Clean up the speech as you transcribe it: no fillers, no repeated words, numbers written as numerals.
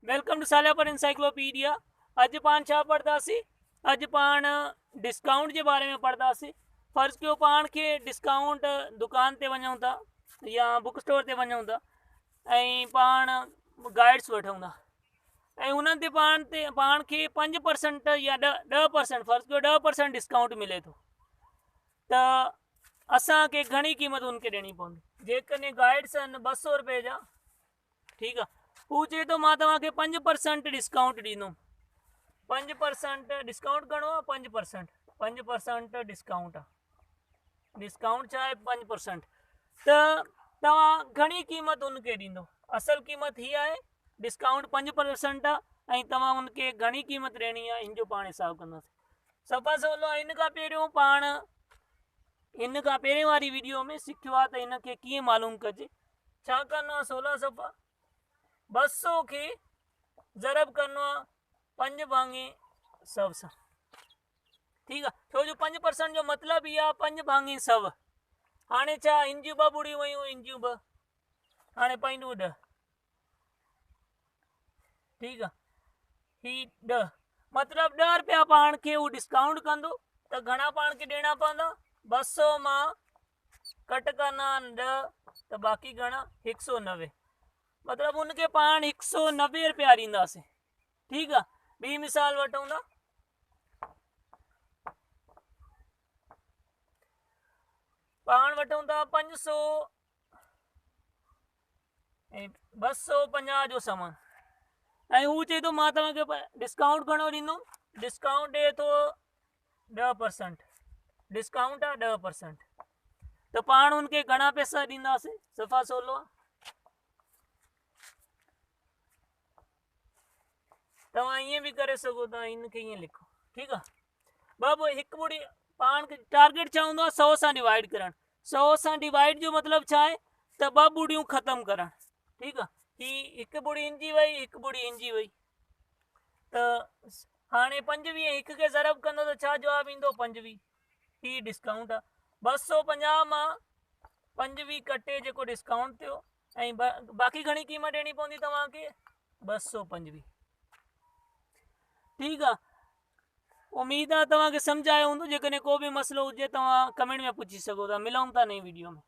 Welcome two सालिया पर encyclopedia. अज पाण छा पढ़दासीं? अज पाण डिस्काउंट के बारे में पढ़दासीं। फर्ज़ कयो पाण के डिस्काउंट दुकान ते वञूं था या बुक स्टोर ते वञूं था ऐं पाण गाइड्स वठूं था ऐं उन्हनि ते पाण खे 5% या 10% फर्ज़ कयो 10% डिस्काउंट मिले थो त असांखे घणी क़ीमत उनखे ॾियणी पवंदी। जेकॾहिं गाइड्स आहिनि 200 रुपए जा, ठीकु आहे, हू चए थो मां तव्हांखे 5% डिस्काउंट ॾींदुमि। 5% डिस्काउंट घणो आहे? 5%। 5% डिस्काउंट आहे। डिस्काउंट छा आहे? 5%। त तव्हां घणी क़ीमत उनखे ॾींदो? असल क़ीमत हीअ आहे, डिस्काउंट 5% आहे ऐं तव्हां उनखे घणी क़ीमत ॾियणी आहे, इन जो पाण हिसाबु कंदासीं। सफ़ा सवलो आहे। इन खां पहिरें वारी वीडियो में सिखियो आहे त इनखे कीअं मालूम कजे। छा करिणो आहे? 16 सफ़ा 200 के ज़रब करनो आहे 5/100 सां, ठीक है। छो जो 5% जो मतलब ही आहे 5/100। हाणे छा इंजियूं 2 बुड़ी वयूं, इंजियूं 2 हाणे पईंदियूं 10, ठीक है। ही 10 मतलब 10 रुपया पाण खे वो डिस्काउंट कंदो त घणा पाण खे ॾियणा पवंदा? 200 मां कट करना 10 त बाक़ी घणा? 190। मतलब उनके पाण 190 रुपया ॾींदासीं, ठीक है। ॿी मिसाल वठूं था। पाण वठूं था 500 ऐं 250 जो सामान ऐं हू चए थो मां तव्हांखे डिस्काउंट घणो ॾींदुमि? डिस्काउंट ॾिए थो 10%। डिस्काउंट आहे 10%। त पाण उनखे घणा पैसा ॾींदासीं? सफ़ा सवलो आहे। तव्हां ईअं बि करे सघो था, इनखे ईअं लिखो, ठीकु आहे। हिकु ॿुड़ी पाण खे टारगेट छा हूंदो आहे? 100 सां डिवाइड करणु। 100 सां डिवाइड जो मतिलबु छा आहे? त 2 ॿुड़ियूं ख़तमु करणु, ठीकु आहे। ही हिकु ॿुड़ी इंजी वई, हिकु ॿुड़ी इंजी वई, त हाणे 25 हिक खे ज़रब कंदो त छा जवाबु ईंदो? 25। ही डिस्काउंट आहे। 250 मां 25 कटे जेको डिस्काउंट थियो ऐं बाक़ी घणी क़ीमत ॾियणी पवंदी तव्हांखे? 225, ठीक आहे। उम्मीद आहे तव्हांखे सम्झ आयो हूंदो। जेकॾहिं को बि मसइलो हुजे तव्हां कमेंट में पुछी सघो था। मिलूं था नई वीडियो में।